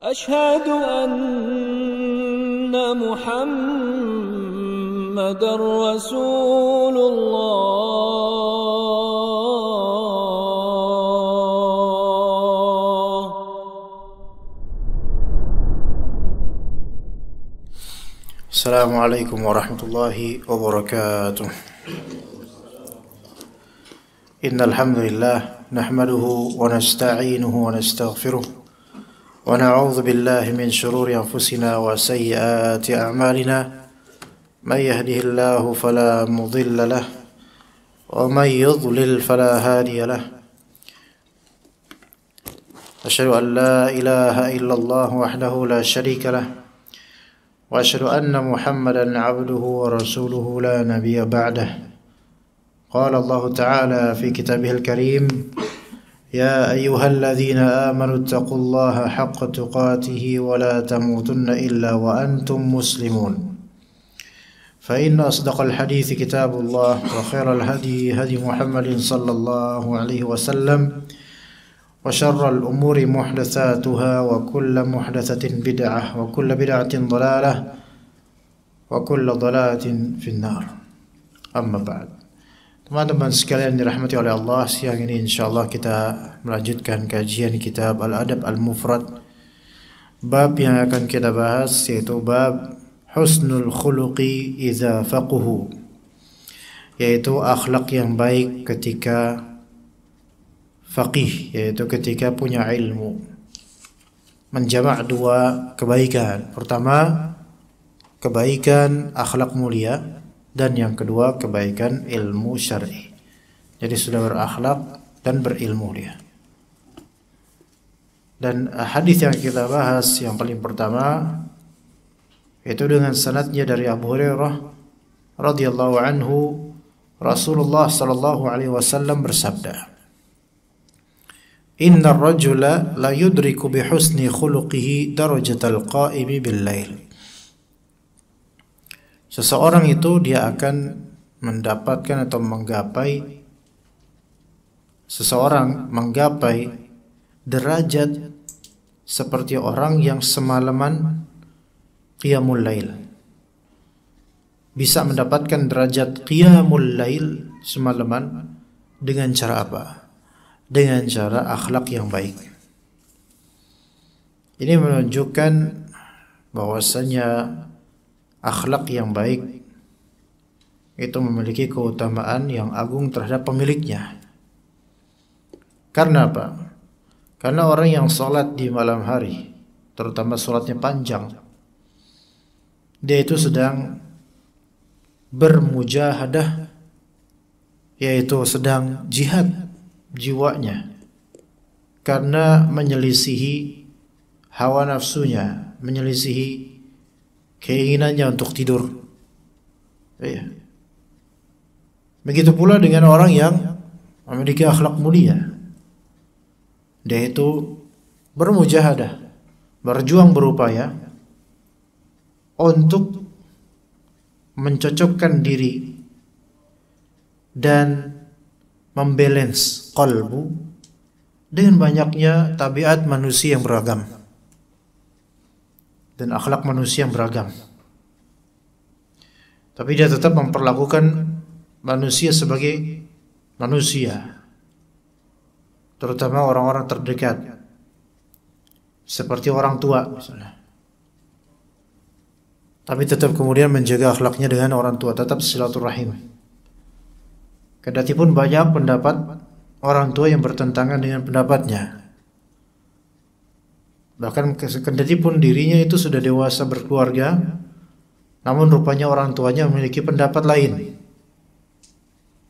أشهد أن محمد رسول الله. السلام عليكم ورحمة الله وبركاته. إن الحمد لله نحمده ونستعينه ونستغفره ونعوذ بالله من شرور أنفسنا وسيئات أعمالنا. من يهده الله فلا مضل له ومن يضلل فلا هادي له. أشهد أن لا إله إلا الله وحده لا شريك له وأشهد أن محمدا عبده ورسوله لا نبي بعده. قال الله تعالى في كتابه الكريم: يا أيها الذين آمنوا اتقوا الله حق تقاته ولا تموتن إلا وأنتم مسلمون. فإن أصدق الحديث كتاب الله وخير الهدي هدي محمد صلى الله عليه وسلم وشر الأمور محدثاتها وكل محدثة بدعة وكل بدعة ضلالة وكل ضلالة في النار. أما بعد. Teman-teman sekalian dirahmati oleh Allah, siang ini insyaallah kita melanjutkan kajian kitab Al-Adab Al-Mufrad. Bab yang akan kita bahas yaitu bab husnul khuluqi idza faqahu, yaitu akhlak yang baik ketika faqih, yaitu ketika punya ilmu. Menjamak dua kebaikan. Pertama, kebaikan akhlak mulia, dan yang kedua kebaikan ilmu syar'i. Jadi sudah berakhlak dan berilmu dia. Dan hadis yang kita bahas yang paling pertama itu dengan sanadnya dari Abu Hurairah radhiyallahu anhu, Rasulullah sallallahu alaihi wasallam bersabda: "Innar rajula la yudriku bi husni khuluqihi darajatal qa'imi bil lail." Seseorang itu dia akan mendapatkan atau menggapai, seseorang menggapai derajat seperti orang yang semalaman qiyamul lail. Bisa mendapatkan derajat qiyamul lail semalaman dengan cara apa? Dengan cara akhlak yang baik. Ini menunjukkan bahwasanya akhlak yang baik itu memiliki keutamaan yang agung terhadap pemiliknya. Karena apa? Karena orang yang sholat di malam hari, terutama sholatnya panjang, dia itu sedang bermujahadah, yaitu sedang jihad jiwanya, karena menyelisihi hawa nafsunya, menyelisihi keinginannya untuk tidur. Ya. Begitu pula dengan orang yang memiliki akhlak mulia. Dia itu bermujahadah, berjuang berupaya untuk mencocokkan diri dan membalance qalbu dengan banyaknya tabiat manusia yang beragam dan akhlak manusia yang beragam. Tapi dia tetap memperlakukan manusia sebagai manusia, terutama orang-orang terdekat, seperti orang tua misalnya. Tapi tetap kemudian menjaga akhlaknya dengan orang tua, tetap silaturahim. Kedatipun banyak pendapat orang tua yang bertentangan dengan pendapatnya. Bahkan kendati pun dirinya itu sudah dewasa berkeluarga, namun rupanya orang tuanya memiliki pendapat lain.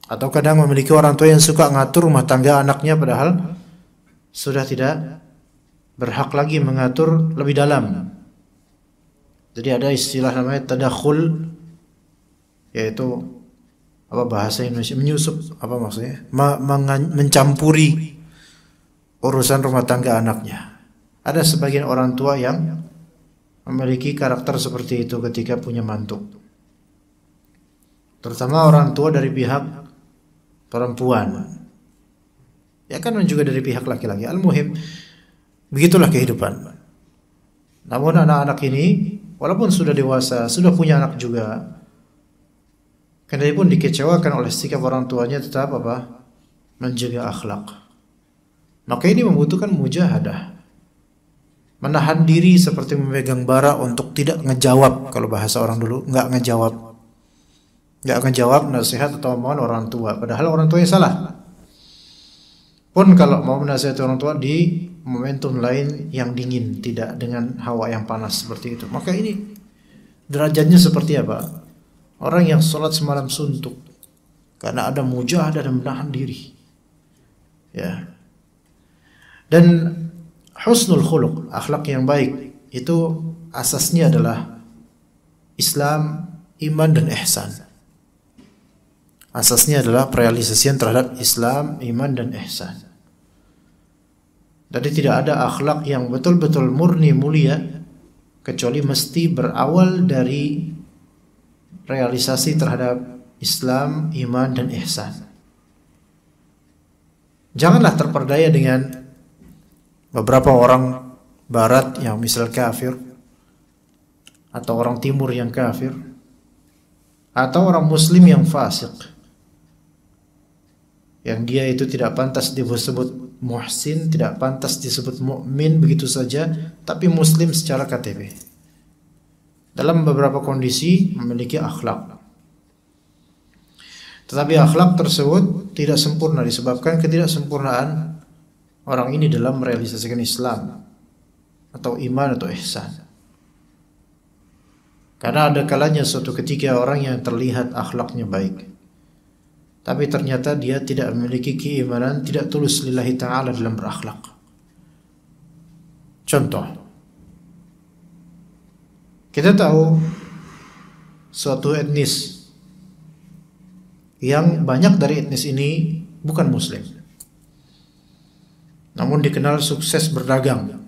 Atau kadang memiliki orang tua yang suka ngatur rumah tangga anaknya, padahal sudah tidak berhak lagi mengatur lebih dalam. Jadi ada istilah namanya tadakhul, yaitu apa bahasa Indonesia, menyusup, apa maksudnya? Mencampuri urusan rumah tangga anaknya. Ada sebagian orang tua yang memiliki karakter seperti itu ketika punya mantu. Terutama orang tua dari pihak perempuan. Ya kan juga dari pihak laki-laki. Al-muhim, begitulah kehidupan. Namun anak-anak ini walaupun sudah dewasa, sudah punya anak juga, kendati pun dikecewakan oleh sikap orang tuanya, tetap menjaga akhlak. Maka ini membutuhkan mujahadah, menahan diri seperti memegang bara untuk tidak ngejawab, kalau bahasa orang dulu, nggak ngejawab nasihat atau omongan orang tua, padahal orang tuanya salah. Pun kalau mau menasihati orang tua di momentum lain yang dingin, tidak dengan hawa yang panas seperti itu. Maka ini derajatnya seperti apa? Orang yang sholat semalam suntuk karena ada mujahadah dan menahan diri. Ya. Dan husnul khuluq, akhlak yang baik, itu asasnya adalah Islam, iman dan ihsan. Asasnya adalah perealisasian terhadap Islam, iman dan ihsan. Jadi tidak ada akhlak yang betul-betul murni mulia kecuali mesti berawal dari realisasi terhadap Islam, iman dan ihsan. Janganlah terperdaya dengan beberapa orang barat yang misal kafir, atau orang timur yang kafir, atau orang muslim yang fasik, yang dia itu tidak pantas disebut muhsin, tidak pantas disebut mukmin begitu saja, tapi muslim secara KTP. Dalam beberapa kondisi memiliki akhlak, tetapi akhlak tersebut tidak sempurna disebabkan ketidaksempurnaan orang ini dalam merealisasikan Islam atau iman atau ihsan. Karena ada kalanya suatu ketika orang yang terlihat akhlaknya baik, tapi ternyata dia tidak memiliki keimanan, tidak tulus lillahi ta'ala dalam berakhlak. Contoh, kita tahu suatu etnis yang banyak dari etnis ini bukan muslim, namun dikenal sukses berdagang.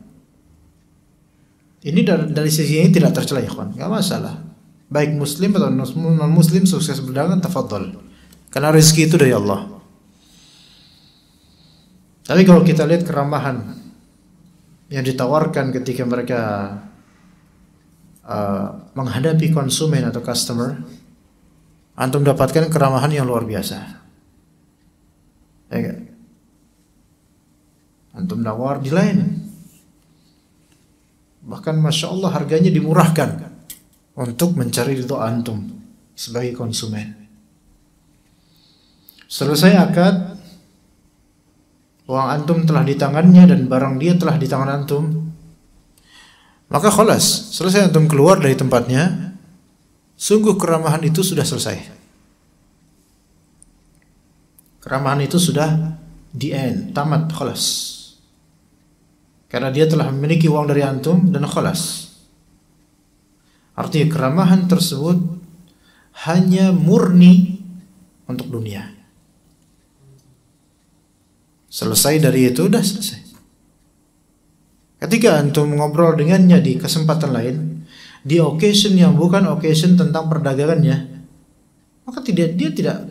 Ini dari sisi ini tidak tercela ya kawan, nggak masalah. Baik muslim atau non muslim sukses berdagang, tafadhol. Karena rezeki itu dari Allah. Tapi kalau kita lihat keramahan yang ditawarkan ketika mereka menghadapi konsumen atau customer, antum dapatkan keramahan yang luar biasa. Ya, antum nawar di lain, bahkan masya Allah harganya dimurahkan untuk mencari ridho antum sebagai konsumen. Selesai akad, uang antum telah di tangannya dan barang dia telah di tangan antum, maka khalas, selesai antum keluar dari tempatnya, sungguh keramahan itu sudah selesai. Keramahan itu sudah di end, tamat, khalas. Karena dia telah memiliki uang dari antum dan khalas. Artinya keramahan tersebut hanya murni untuk dunia. Selesai dari itu, udah selesai. Ketika antum ngobrol dengannya di kesempatan lain, di occasion yang bukan occasion tentang perdagangannya, maka dia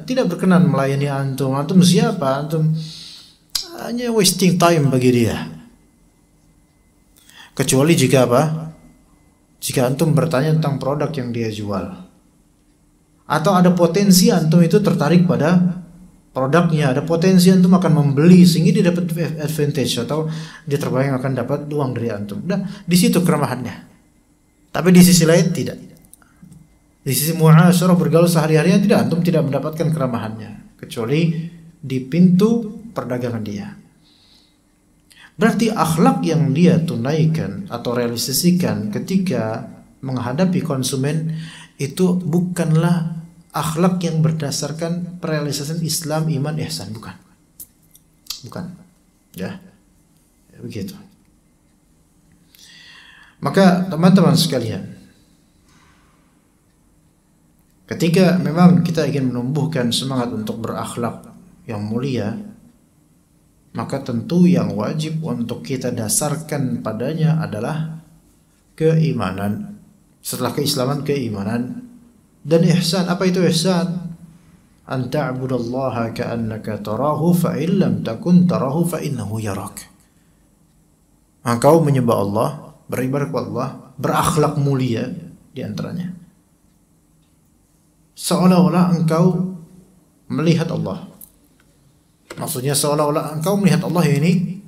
tidak berkenan melayani antum. Antum siapa? Antum hanya wasting time bagi dia. Kecuali jika jika antum bertanya tentang produk yang dia jual, atau ada potensi antum itu tertarik pada produknya, ada potensi antum akan membeli sehingga dia dapat advantage atau dia terbayang akan dapat uang dari antum. Nah, di situ keramahannya. Tapi di sisi lain tidak. Di sisi muasyarah bergaul sehari-harinya tidak, antum tidak mendapatkan keramahannya kecuali di pintu perdagangan dia. Berarti akhlak yang dia tunaikan atau realisasikan ketika menghadapi konsumen itu bukanlah akhlak yang berdasarkan perealisasian Islam, iman, ihsan, bukan. Ya, begitu. Maka teman-teman sekalian, ketika memang kita ingin menumbuhkan semangat untuk berakhlak yang mulia, maka tentu yang wajib untuk kita dasarkan padanya adalah keimanan. Setelah keislaman, keimanan. Dan ihsan, apa itu ihsan? An ta'budallaha ka'annaka tarahu fa in lam takun tarahu fa innahu yarak. Engkau menyembah Allah beribadah kepada Allah, berakhlak mulia di antaranya. Seolah-olah engkau melihat Allah. Maksudnya seolah-olah engkau melihat Allah ini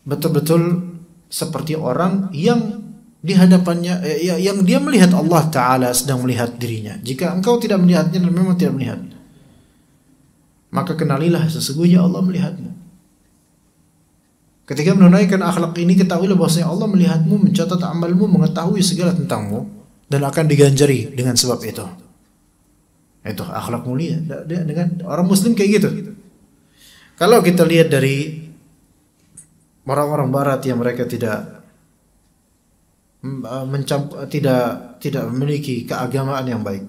betul-betul seperti orang yang di hadapannya, yang dia melihat Allah Ta'ala sedang melihat dirinya. Jika engkau tidak melihatnya dan memang tidak melihat, maka kenalilah sesungguhnya Allah melihatmu. Ketika menunaikan akhlak ini, ketahuilah bahwasanya Allah melihatmu, mencatat amalmu, mengetahui segala tentangmu, dan akan diganjari dengan sebab itu. Itu akhlak mulia. Dengan orang Muslim kayak gitu. Kalau kita lihat dari orang-orang Barat yang mereka tidak memiliki keagamaan yang baik,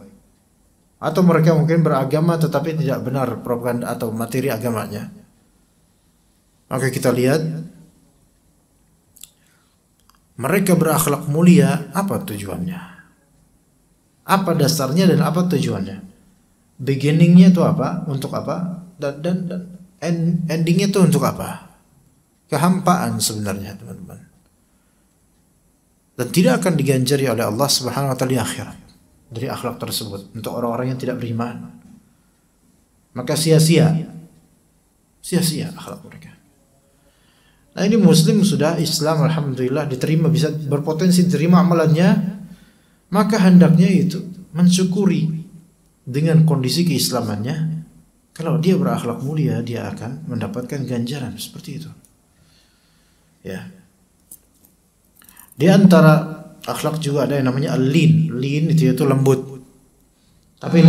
atau mereka mungkin beragama tetapi tidak benar propaganda atau materi agamanya, maka kita lihat mereka berakhlak mulia. Apa tujuannya? Apa dasarnya dan apa tujuannya? Beginningnya itu apa? Untuk apa? Dan endingnya itu untuk apa? Kehampaan sebenarnya, teman-teman. Dan tidak akan diganjari oleh Allah Subhanahu wa taala di akhirat dari akhlak tersebut untuk orang-orang yang tidak beriman. Maka sia-sia akhlak mereka. Nah, ini Muslim sudah Islam, alhamdulillah, diterima, bisa berpotensi diterima amalannya, maka hendaknya itu mensyukuri dengan kondisi keislamannya. Kalau dia berakhlak mulia, dia akan mendapatkan ganjaran seperti itu. Ya. Di antara akhlak juga ada yang namanya al-lin. Lin itu lembut. Tapi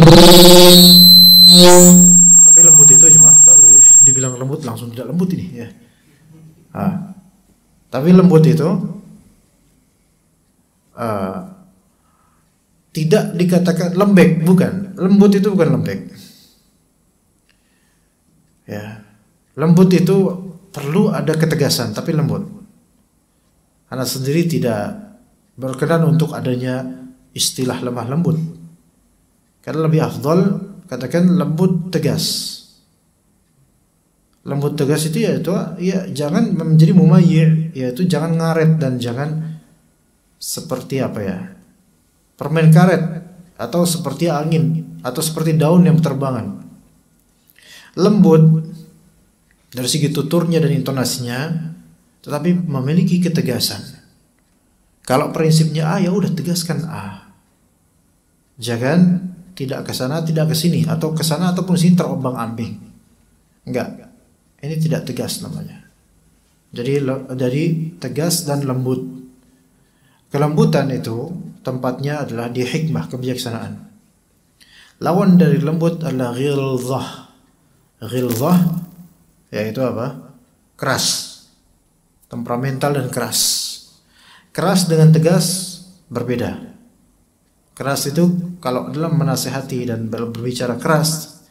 lembut itu cuma baru dibilang lembut langsung tidak lembut ini ya. Tapi lembut itu tidak dikatakan lembek, bukan. Lembut itu bukan lembek. Ya. Lembut itu perlu ada ketegasan, tapi lembut. Anak sendiri tidak berkenan untuk adanya istilah lemah lembut. Karena lebih afdal katakan lembut tegas. Lembut tegas itu yaitu ya jangan menjadi mumayyi', yaitu jangan ngaret dan jangan seperti apa ya? Permen karet atau seperti angin atau seperti daun yang berterbangan. Lembut dari segi tuturnya dan intonasinya, tetapi memiliki ketegasan. Kalau prinsipnya A, ya udah tegaskan A. Jangan tidak ke sana, tidak ke sini, atau ke sana ataupun sini terombang-ambing. Enggak. Ini tidak tegas namanya. Jadi tegas dan lembut. Kelembutan itu tempatnya adalah di hikmah, kebijaksanaan. Lawan dari lembut adalah ghilzah. Ghilzah yaitu apa? Keras. Temperamental dan keras. Keras dengan tegas berbeda. Keras itu kalau dalam menasehati dan berbicara keras,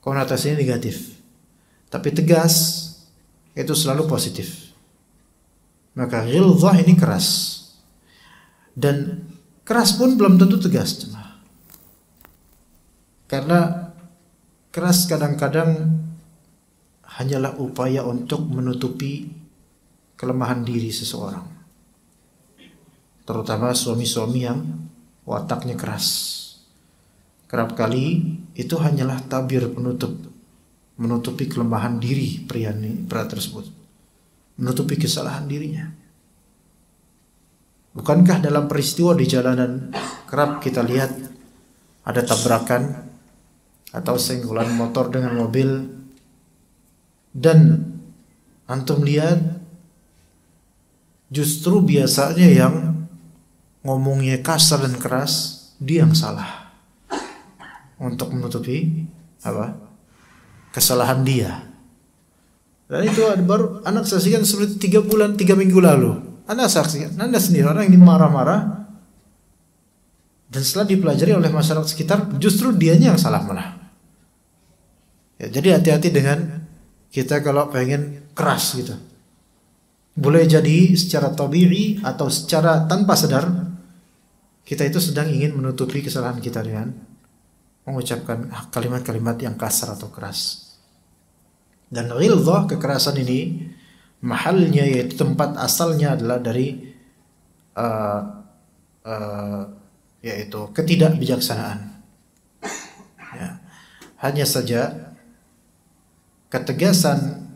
konotasinya negatif. Tapi tegas itu selalu positif. Maka ghilzah ini keras. Dan keras pun belum tentu tegas. Karena keras kadang-kadang hanyalah upaya untuk menutupi kelemahan diri seseorang, terutama suami-suami yang wataknya keras. Kerap kali itu hanyalah tabir menutupi kelemahan diri pria tersebut, menutupi kesalahan dirinya. Bukankah dalam peristiwa di jalanan kerap kita lihat ada tabrakan atau senggolan motor dengan mobil, dan antum lihat justru biasanya yang ngomongnya kasar dan keras, dia yang salah untuk menutupi apa? Kesalahan dia. Dan itu baru anak saksikan seperti 3 minggu lalu. Anak saksikan, Anda sendiri orang yang marah-marah, dan setelah dipelajari oleh masyarakat sekitar, justru dianya yang salah malah. Ya, jadi hati-hati dengan kita kalau pengen keras gitu. Boleh jadi secara tabi'i atau secara tanpa sadar kita itu sedang ingin menutupi kesalahan kita dengan mengucapkan kalimat-kalimat yang kasar atau keras. Dan ghilzah, kekerasan ini mahalnya, yaitu tempat asalnya adalah dari yaitu ketidakbijaksanaan. Ya. Hanya saja ketegasan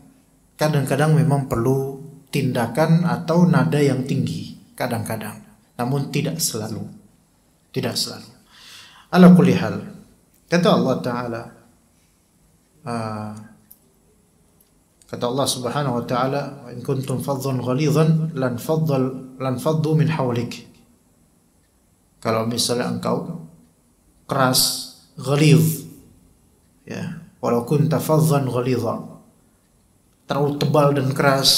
kadang-kadang memang perlu tindakan atau nada yang tinggi, kadang-kadang, namun tidak selalu. Tidak selalu. Ala kulli hal, kata Allah Ta'ala, kata Allah Subhanahu wa Ta'ala, "In kuntum faddan ghalidhan lan faddu min hawlik." Kalau misalnya engkau keras, ghalidh, ya, walau kunta faddan ghalidha, terlalu tebal dan keras,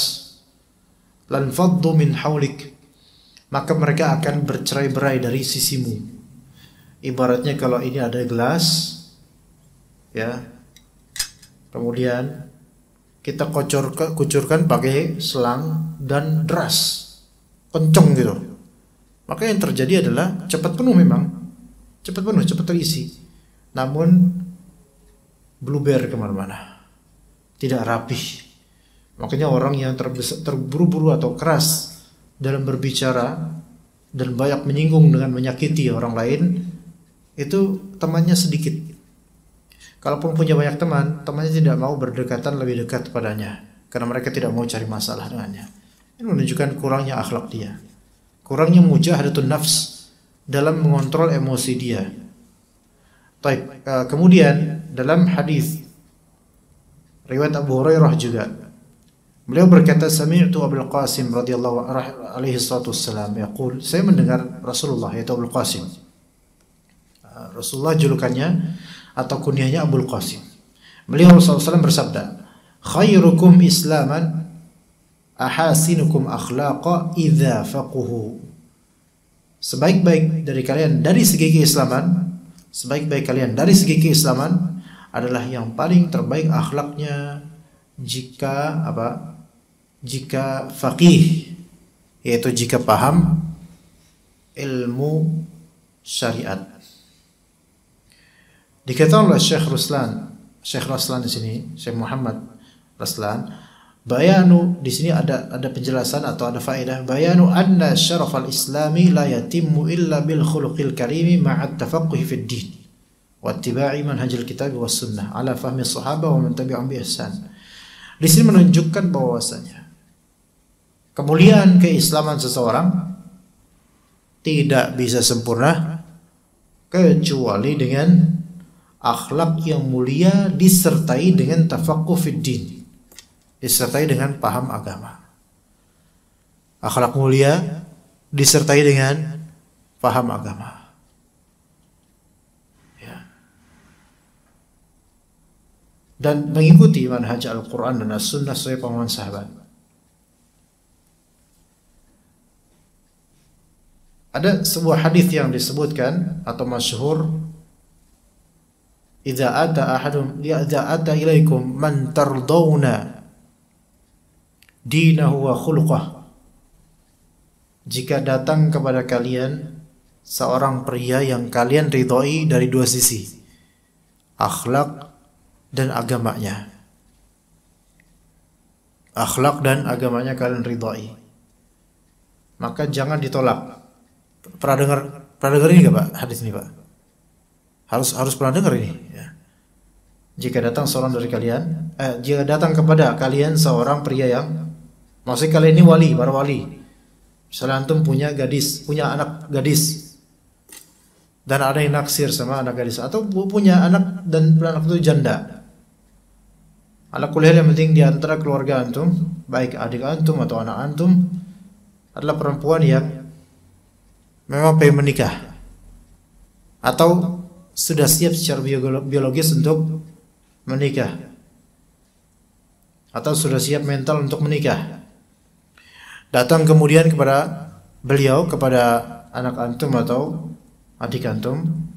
lan faddu min hawlik, maka mereka akan bercerai-berai dari sisimu. Ibaratnya kalau ini ada gelas, ya, kemudian kita kucurkan pakai selang dan deras, kenceng gitu, maka yang terjadi adalah cepat penuh, memang cepat penuh, cepat terisi, namun bluber kemana-mana, tidak rapih. Makanya orang yang terburu-buru atau keras dalam berbicara dan banyak menyinggung dengan menyakiti orang lain, itu temannya sedikit. Kalaupun punya banyak teman, temannya tidak mau berdekatan lebih dekat padanya, karena mereka tidak mau cari masalah dengannya. Ini menunjukkan kurangnya akhlak dia, kurangnya mujahadatun nafs dalam mengontrol emosi dia. Baik, kemudian dalam hadis riwayat Abu Hurairah juga, beliau berkata, "Sami'tu Abul Qasim radhiyallahu alaihi wasallam yaqul," saya mendengar Rasulullah, yaitu Abul Qasim. Rasulullah julukannya atau kunyahnya Abul Qasim. Beliau SAW bersabda, "Khairukum islaman ahasinukum akhlaqa idza faquhu." Sebaik-baik dari kalian dari segi keislaman, sebaik-baik kalian dari segi keislaman adalah yang paling terbaik akhlaknya jika apa? Jika faqih, yaitu jika paham ilmu syariat. Dikatakan oleh Syekh Raslan di sini, Syekh Muhammad Raslan, bayanu, di sini ada penjelasan atau ada faedah, bayanu anna syarafal islami la yatimmu illa bil khuluqil karimi ma'at tafaqquhi fid din wa ittiba'i manhajil kitab was sunnah ala fahmi sahabah wa man tabi'ahum bi ihsan. Di sini menunjukkan bahwasanya kemuliaan keislaman seseorang tidak bisa sempurna kecuali dengan akhlak yang mulia disertai dengan tafaqquh fid din, disertai dengan paham agama. Akhlak mulia disertai dengan paham agama. Ya. Dan mengikuti manhaj Al-Quran dan As-Sunnah sesuai pemahaman sahabat. Ada sebuah hadis yang disebutkan atau masyhur, idza ata ilaikum man tardawna dinahu wa khuluquh, jika datang kepada kalian seorang pria yang kalian ridhoi dari dua sisi, akhlak dan agamanya. Akhlak dan agamanya kalian ridhoi, maka jangan ditolak. Pernah dengar ini enggak Pak, hadis ini Pak? Harus pernah dengar ini ya. Jika datang seorang dari kalian, jika datang kepada kalian seorang pria yang, maksudnya kalian ini wali, para wali. Misalnya antum punya anak gadis, dan ada yang naksir sama anak gadis, atau punya anak dan anak itu janda. Ala kulli hal, yang penting di antara keluarga antum, baik adik antum atau anak antum, adalah perempuan yang memang pengen menikah atau sudah siap secara biologis untuk menikah, atau sudah siap mental untuk menikah. Datang kemudian kepada beliau, kepada anak antum atau adik antum,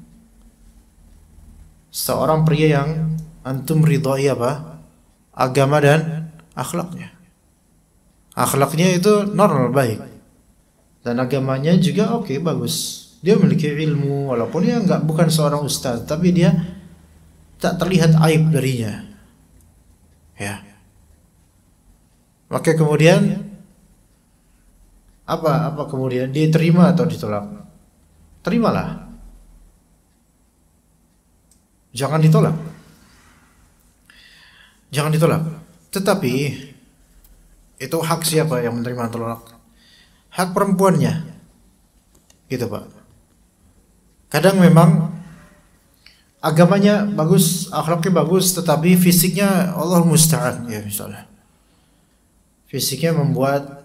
seorang pria yang antum ridhoi apa? Agama dan akhlaknya. Akhlaknya itu normal, baik, dan agamanya juga oke, bagus. Dia memiliki ilmu, walaupun dia bukan seorang ustaz, tapi dia tak terlihat aib darinya. Ya. Maka kemudian apa kemudian diterima atau ditolak? Terimalah. Jangan ditolak. Jangan ditolak. Tetapi itu hak siapa yang menerima tolak? Hak perempuannya. Gitu, Pak. Kadang memang agamanya bagus, akhlaknya bagus, tetapi fisiknya Allah musta'an ya misalnya. Fisiknya membuat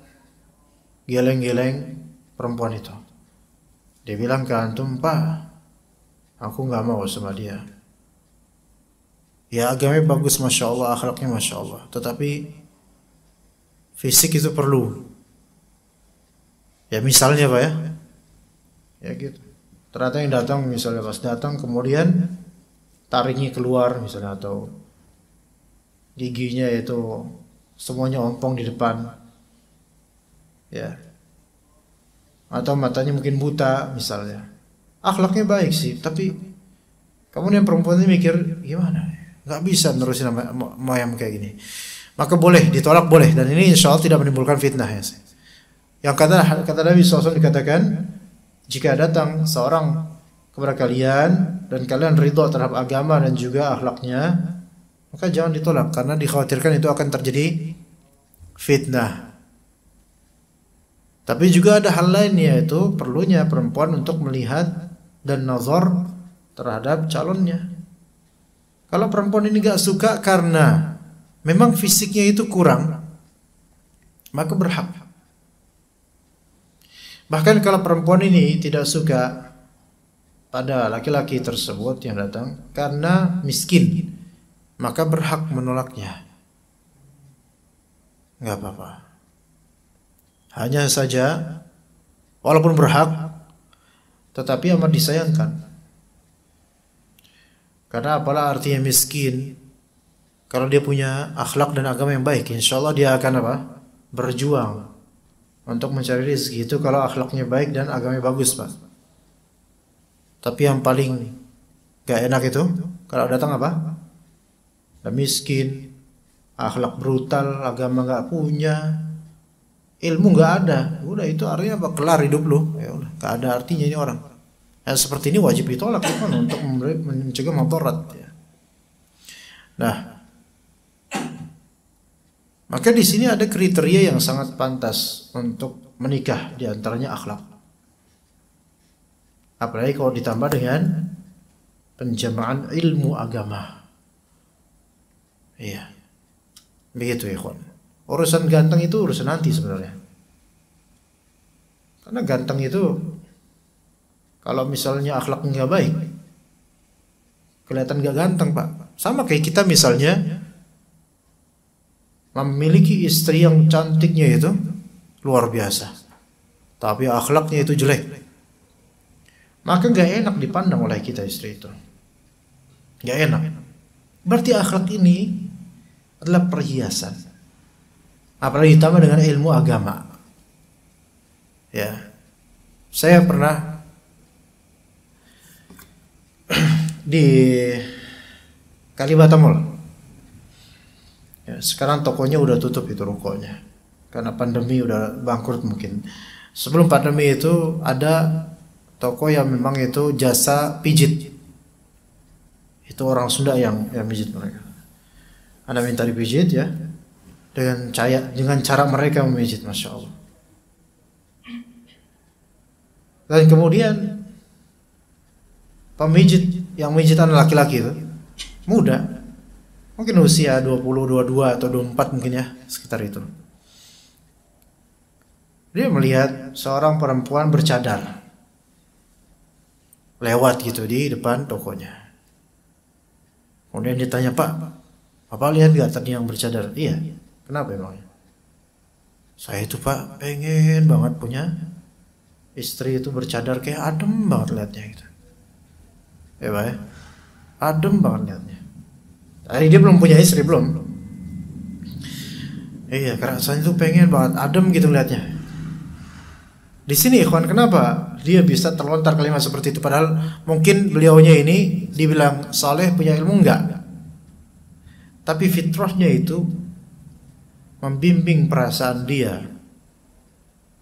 geleng-geleng perempuan itu. Dia bilang ke antum, "Pak, aku nggak mau sama dia." Ya agamanya bagus, masya Allah, akhlaknya masya Allah, tetapi fisik itu perlu. Ya misalnya Pak ya gitu. Ternyata yang datang misalnya pas datang kemudian taringnya keluar misalnya, atau giginya itu semuanya ompong di depan, ya, atau matanya mungkin buta misalnya. Akhlaknya baik sih, tapi kemudian perempuan ini mikir gimana? Nggak bisa nerusin mau yang kayak gini. Maka boleh ditolak, boleh, dan ini insya Allah tidak menimbulkan fitnah ya. Yang kata Nabi SAW dikatakan, jika datang seorang kepada kalian dan kalian ridho terhadap agama dan juga akhlaknya, maka jangan ditolak karena dikhawatirkan itu akan terjadi fitnah. Tapi juga ada hal lain, yaitu perlunya perempuan untuk melihat dan nazar terhadap calonnya. Kalau perempuan ini gak suka karena memang fisiknya itu kurang, maka berhak. Bahkan kalau perempuan ini tidak suka pada laki-laki tersebut yang datang karena miskin, maka berhak menolaknya. Gak apa-apa. Hanya saja walaupun berhak, tetapi amat disayangkan. Karena apalah artinya miskin kalau dia punya akhlak dan agama yang baik, insya Allah dia akan apa? Berjuang untuk mencari rezeki itu kalau akhlaknya baik dan agamanya bagus, Pak. Tapi yang paling gak enak itu kalau datang apa? Udah miskin, akhlak brutal, agama gak punya, ilmu gak ada. Udah itu artinya apa? Kelar hidup lu. Ya udah, gak ada artinya ini orang. Yang seperti ini wajib ditolak kan, untuk mencegah mudarat ya. Nah, maka di sini ada kriteria yang sangat pantas untuk menikah, di antaranya akhlak. Apalagi kalau ditambah dengan penjamaan ilmu agama. Iya. Begitu ya, kawan. Urusan ganteng itu urusan nanti sebenarnya. Karena ganteng itu kalau misalnya akhlaknya nggak baik, kelihatan nggak ganteng, Pak. Sama kayak kita misalnya memiliki istri yang cantiknya itu luar biasa, tapi akhlaknya itu jelek, maka nggak enak dipandang oleh kita istri itu. Nggak enak. Berarti akhlak ini adalah perhiasan. Apalagi ditambah dengan ilmu agama. Ya, saya pernah di Kalibata Mall. Ya, sekarang tokonya udah tutup itu rukonya karena pandemi udah bangkrut mungkin. Sebelum pandemi itu ada toko yang memang itu jasa pijit. Itu orang Sunda yang pijit mereka. Anda minta dipijit ya dengan cara mereka memijit, masya Allah. Dan kemudian pemijit yang mijitan laki-laki itu muda, mungkin usia 20, 22 atau 24 mungkin ya, sekitar itu. Dia melihat seorang perempuan bercadar lewat gitu di depan tokonya. Kemudian ditanya, "Pak, Bapak lihat gak tadi yang bercadar?" "Iya." "Kenapa emangnya?" "Saya itu Pak pengen banget punya istri itu bercadar, kayak adem banget lihatnya gitu." Pak ya, adem banget lihatnya. Tadi dia belum punya istri, belum. Iya, karena saya itu pengen banget adem gitu lihatnya. Di sini ikhwan, kenapa dia bisa terlontar kalimat seperti itu? Padahal mungkin beliaunya ini dibilang saleh, punya ilmu, enggak. Tapi fitrahnya itu membimbing perasaan dia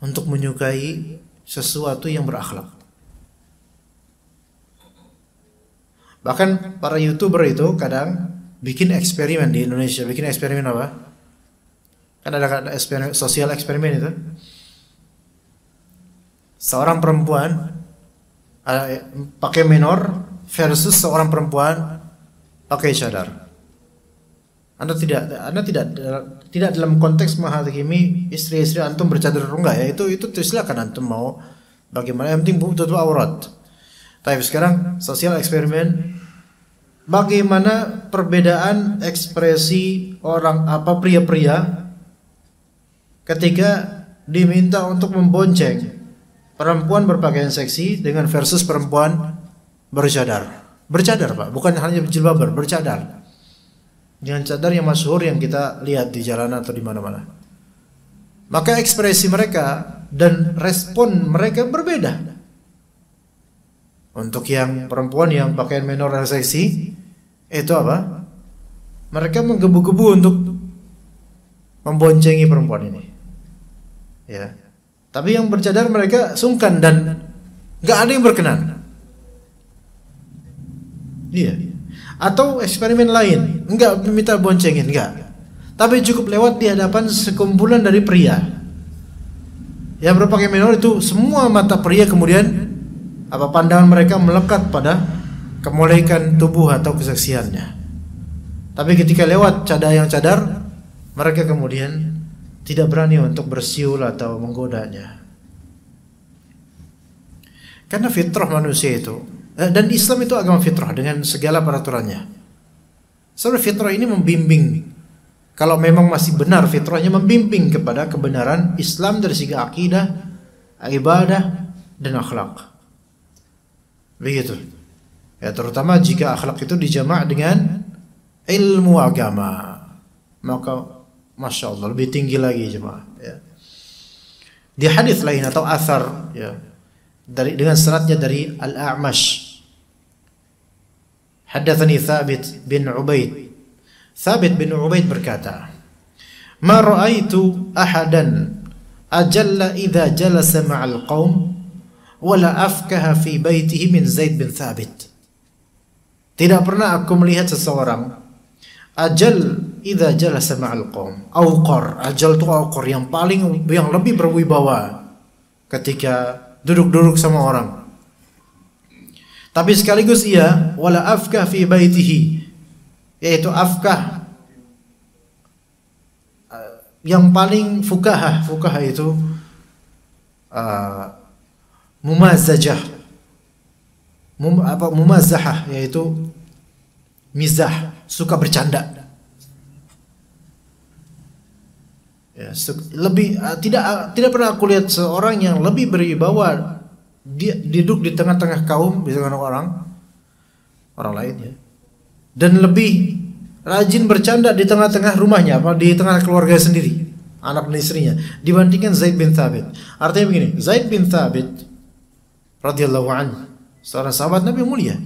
untuk menyukai sesuatu yang berakhlak. Bahkan para YouTuber itu kadang bikin eksperimen di Indonesia. Bikin eksperimen apa? Kan ada eksperimen, sosial eksperimen itu. Seorang perempuan pakai menor versus seorang perempuan pakai cadar. Anda tidak dalam konteks menghakimi istri-istri antum bercadar atau enggak ya. Itu silakan antum mau bagaimana, yang penting tutup aurat. Tapi sekarang sosial eksperimen, bagaimana perbedaan ekspresi orang pria-pria ketika diminta untuk membonceng perempuan berpakaian seksi dengan versus perempuan bercadar. Bercadar, Pak, bukan hanya jilbab, bercadar. Dengan cadar yang masyhur yang kita lihat di jalanan atau di mana-mana. Maka ekspresi mereka dan respon mereka berbeda. Untuk yang perempuan yang pakaian menor dan seksi, itu apa? Mereka menggebu-gebu untuk memboncengi perempuan ini. Ya. Tapi yang bercadar mereka sungkan dan nggak ada yang berkenan. Iya. Atau eksperimen lain, enggak minta boncengin, enggak. Tapi cukup lewat di hadapan sekumpulan dari pria. Yang berpakaian menor itu semua mata pria kemudian pandangan mereka melekat pada kemolekan tubuh atau keseksiannya. Tapi ketika lewat cadar, mereka kemudian tidak berani untuk bersiul atau menggodanya. Karena fitrah manusia itu, dan Islam itu agama fitrah dengan segala peraturannya. Sebenarnya fitrah ini membimbing, kalau memang masih benar fitrahnya, membimbing kepada kebenaran Islam dari segi akidah, ibadah, dan akhlak. Begitu. Ya, terutama jika akhlak itu dijamak dengan ilmu agama, maka Masya Allah lebih tinggi lagi jemaah. Ya. Di hadis lain atau athar, ya, dengan sanadnya dari Al-A'mash. Haddatsani Thabit bin Ubaid. Thabit bin Ubaid berkata, "Ma ra'aitu ahadan ajalla idza jalasa ma'al qaum wala afkaha fi baitihi min Zaid bin Thabit." Tidak pernah aku melihat seseorang ajal idza jalasa ma'al qaum. Auqar, ajal itu auqar, yang lebih berwibawa ketika duduk-duduk sama orang. Tapi sekaligus ia wala afkah fi baitihi, yaitu afkah yang paling fukaha itu mumazahah, yaitu mizah, suka bercanda. Ya, tidak pernah aku lihat seorang yang lebih berwibawa dia duduk di tengah-tengah kaum, di tengah orang lain, ya, dan lebih rajin bercanda di tengah-tengah rumahnya, di tengah keluarga sendiri, anak dan istrinya, dibandingkan Zaid bin Thabit. Artinya begini, Zaid bin Thabit radhiyallahu anhu, seorang sahabat Nabi mulia.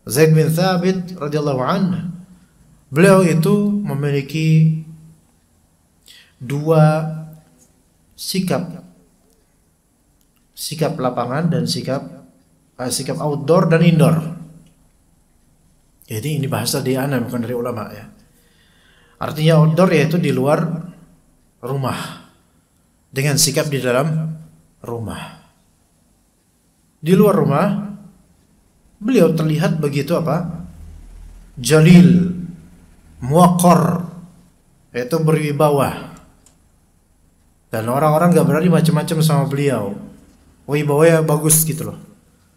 Zaid bin Thabit radhiyallahu anhu, beliau itu memiliki dua sikap lapangan dan sikap outdoor dan indoor. Jadi ini bahasa dia bukan dari ulama, ya. Artinya outdoor yaitu di luar rumah, dengan sikap di dalam rumah. Di luar rumah beliau terlihat begitu jalil, muwaqqar, yaitu berwibawa. Dan orang-orang gak berani macam-macam sama beliau. Wibawanya bagus gitu loh.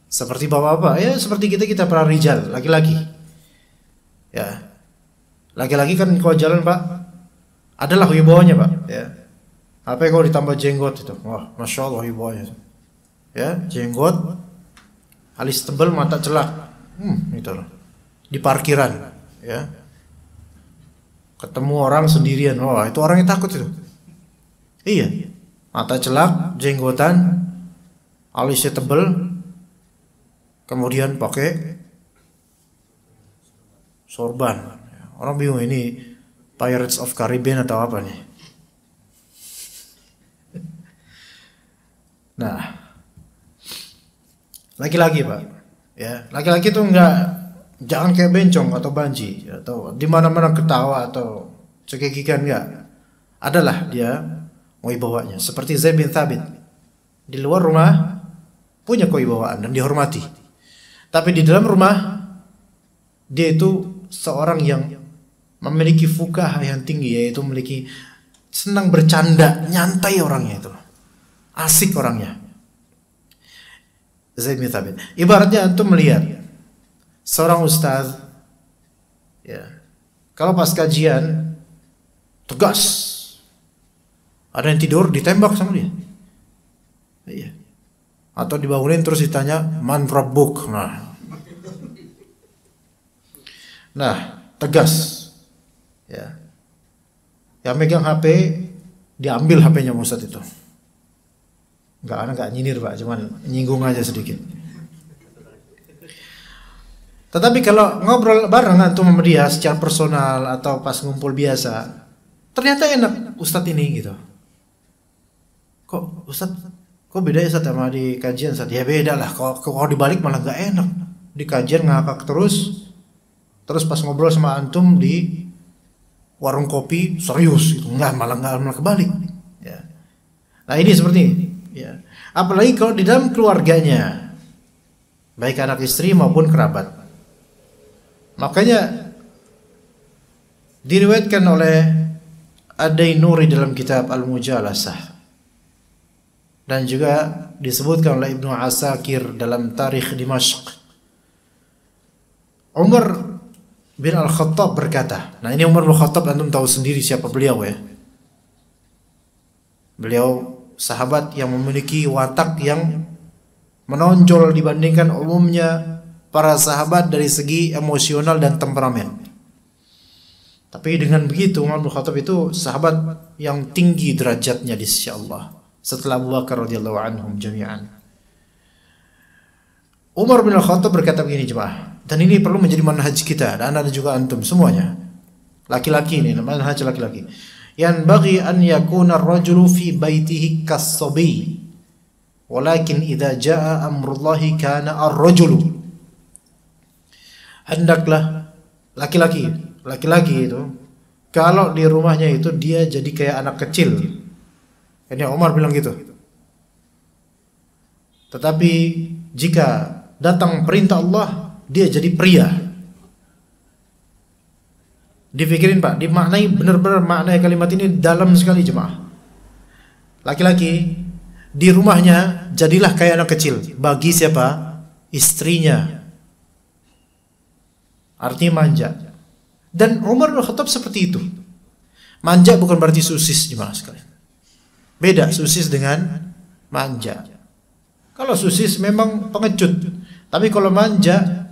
Seperti bapak-bapak, ya seperti kita para rijal, laki-laki. Ya. Laki-laki kan kalau jalan, Pak, adalah wibawanya, Pak, ya. Apa kalau ditambah jenggot itu? Wah, Masya Allah wibawanya. Ya, jenggot, alis tebal, mata celak. Itu loh. Di parkiran, ya. Ketemu orang sendirian, wah, itu orangnya takut itu. Iya. Mata celak, jenggotan, alisnya tebal, kemudian pakai sorban. Orang bingung ini Pirates of Caribbean atau apa nih? Nah, laki-laki Pak, ya laki-laki itu jangan kayak bencong atau banci atau di mana-mana ketawa atau cekikikan, enggak. Adalah dia wibawanya. Seperti Zaid bin Thabit, di luar rumah punya kewibawaan dan dihormati, tapi di dalam rumah dia itu seorang yang memiliki fukah yang tinggi, yaitu memiliki senang bercanda, nyantai orangnya itu, asik orangnya. Zaid bin Thabit. Ibaratnya antum melihat seorang ustaz, ya, kalau pas kajian tegas, ada yang tidur ditembak sama dia, iya. Atau dibangunin terus ditanya man rabbuk. Nah, tegas, ya. Yang megang HP diambil HP-nya Ustaz itu. Enggak nyinir Pak, cuman nyinggung aja sedikit. Tetapi kalau ngobrol bareng antum sama dia secara personal atau pas ngumpul biasa, ternyata enak Ustaz ini gitu. Kok Ustaz, kok beda ya Ustaz sama di kajian Ustaz? Ya beda lah, kalau dibalik malah gak enak. Di kajian ngakak terus pas ngobrol sama antum di warung kopi serius gitu. Malah kebalik, ya. Nah, ini seperti ini, ya. Apalagi kalau di dalam keluarganya, baik anak istri maupun kerabat. Makanya diriwayatkan oleh Ad-Dainuri dalam kitab Al-Mujalasah, dan juga disebutkan oleh Ibnu Asakir dalam Tarikh Dimashq, Umar bin Al-Khattab berkata, nah ini Umar bin Al-Khattab antum tahu sendiri siapa beliau, ya. Beliau sahabat yang memiliki watak yang menonjol dibandingkan umumnya para sahabat dari segi emosional dan temperamen. Tapi dengan begitu Umar bin Khattab itu sahabat yang tinggi derajatnya di sisi Allah setelah Abu Bakar radhiyallahu anhum jami'an. Umar bin Khattab berkata begini jemaah, dan ini perlu menjadi manhaj kita dan anda juga antum semuanya. Laki-laki ini manhaj laki-laki. Yanbaghi an yakuna ar-rajulu fi baitihi kas-sabi, walakin idza jaa amrullahi kana ar-rajulu. Hendaklah laki-laki itu kalau di rumahnya itu dia jadi kayak anak kecil. Ini Umar bilang gitu. Tetapi jika datang perintah Allah, dia jadi pria. Dipikirin Pak, dimaknai benar-benar maknanya kalimat ini dalam sekali jemaah. Laki-laki di rumahnya jadilah kayak anak kecil. Bagi siapa? Istrinya. Artinya manja. Dan Umar bin Khattab seperti itu. Manja bukan berarti susis jemaah sekalian. Beda susis dengan manja. Kalau susis memang pengecut, tapi kalau manja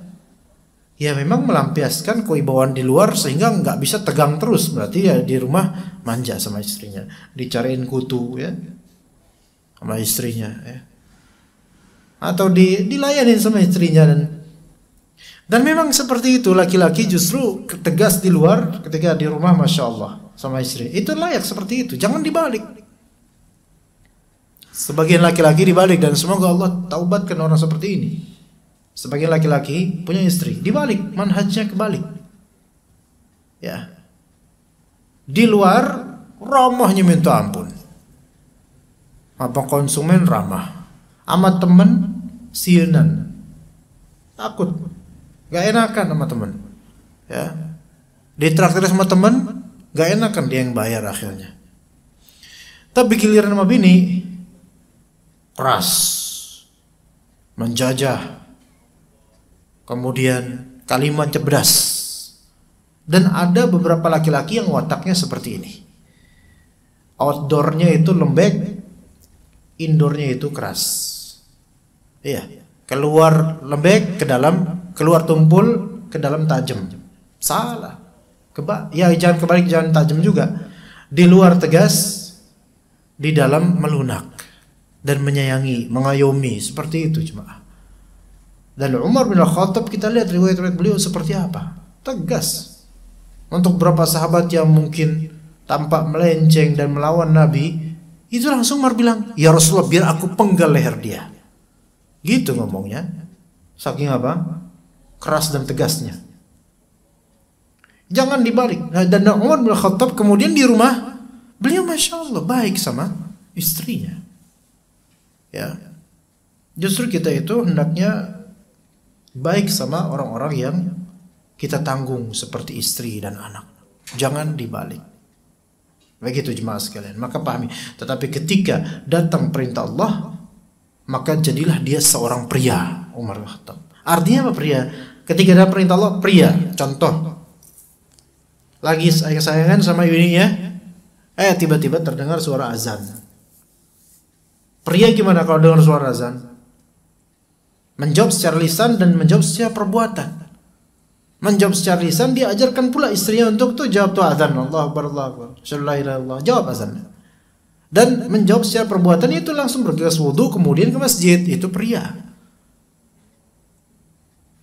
ya memang melampiaskan kewibawaan di luar sehingga nggak bisa tegang terus. Berarti ya di rumah manja sama istrinya, dicariin kutu ya sama istrinya ya. Atau dilayanin sama istrinya dan memang seperti itu, laki-laki justru tegas di luar, ketika di rumah Masya Allah sama istri. Itu layak seperti itu, jangan dibalik. Sebagian laki-laki dibalik, dan semoga Allah taubatkan orang seperti ini. Sebagian laki-laki punya istri dibalik, manhajnya kebalik. Ya. Di luar ramahnya minta ampun. Apa konsumen ramah, sama temen siunan. Takut gak enakan sama temen, ya. Ditraktir sama temen, gak enakan dia yang bayar akhirnya. Tapi giliran sama bini, keras, menjajah, kemudian kalimat cerdas. Dan ada beberapa laki-laki yang wataknya seperti ini. Outdoornya itu lembek, indoornya itu keras. Iya, keluar lembek ke dalam, keluar tumpul ke dalam tajam. Salah. Ya jangan kebalik, jangan tajam juga. Di luar tegas, di dalam melunak dan menyayangi, mengayomi, seperti itu jemaah. Dan Umar bin Khattab, kita lihat riwayat-riwayat beliau seperti apa. Tegas. Untuk beberapa sahabat yang mungkin tampak melenceng dan melawan Nabi, Itu langsung Umar bilang, ya Rasulullah, biar aku penggal leher dia. Gitu ngomongnya. Saking apa? Keras dan tegasnya. Jangan dibalik. Nah, dan Umar bin Khattab kemudian di rumah, beliau Masya Allah baik sama istrinya. Ya. Justru kita itu hendaknya baik sama orang-orang yang kita tanggung seperti istri dan anak. Jangan dibalik. Begitu jemaah sekalian. Maka pahami. Tetapi ketika datang perintah Allah, maka jadilah dia seorang pria. Umar bin Khattab. Artinya apa pria? Ketika ada perintah Allah, pria. Contoh, lagi sayang-sayangan sama ibunya, tiba-tiba terdengar suara azan. Pria gimana kalau dengar suara azan? Menjawab secara lisan dan menjawab secara perbuatan. Menjawab secara lisan, dia ajarkan pula istrinya untuk tuh jawab tuh azan. Allahu Akbar, Allahu Akbar. Syallallahu, jawab azan. Dan menjawab secara perbuatan itu langsung bergegas wudu kemudian ke masjid. Itu pria.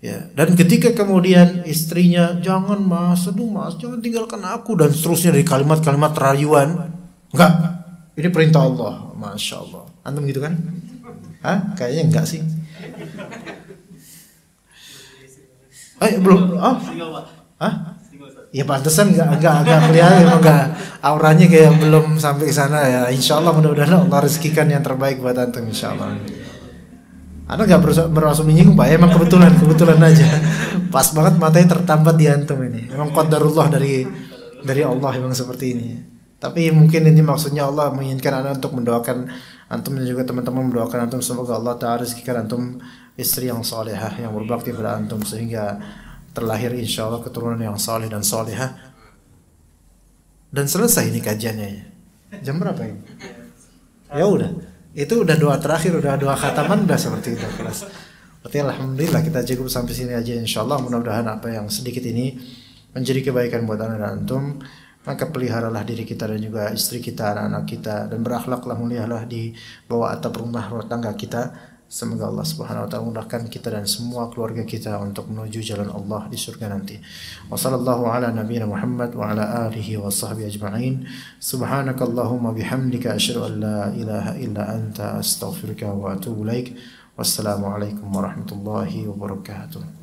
Ya, dan ketika kemudian istrinya, jangan mas, aduh mas, jangan tinggalkan aku, dan seterusnya dari kalimat-kalimat rayuan. Enggak, ini perintah Allah. Masya Allah. Antum gitu kan? Hah? Kayaknya enggak sih. Belum. Oh. Hah? Ya pantesan enggak kelihatan, enggak, auranya kayak belum sampai ke sana ya. Insya Allah mudah-mudahan Allah rezekikan yang terbaik buat antum insya Allah. Anda nggak bermaksud menyinggung Pak, emang kebetulan aja. Pas banget matanya tertambat di antum ini. Emang qadarullah dari Allah emang seperti ini. Tapi mungkin ini maksudnya Allah menginginkan Anda untuk mendoakan antum dan juga teman-teman mendoakan antum, semoga Allah Ta'ala rezekikan antum istri yang salihah yang berbakti pada antum sehingga terlahir insya Allah keturunan yang salih dan salihah. Dan selesai ini kajiannya. Jam berapa ini? Ya udah. Itu udah doa terakhir, udah doa khataman, udah seperti itu kelas. Berarti alhamdulillah kita cukup sampai sini aja insyaallah. Mudah-mudahan apa yang sedikit ini menjadi kebaikan buat anda dan antum. Maka peliharalah diri kita dan juga istri kita, anak-anak kita, dan berakhlaklah mulialah di bawah atap rumah tangga kita. Semoga Allah Subhanahu wa taala mudahkan kita dan semua keluarga kita untuk menuju jalan Allah di surga nanti. Wassallallahu ala nabiyyina Muhammad wa ala alihi wa sahbihi ajma'in. Subhanakallahumma bihamdika asyhadu an la ilaha illa anta astaghfiruka wa atubu ilaik. Wassalamu alaikum warahmatullahi wabarakatuh.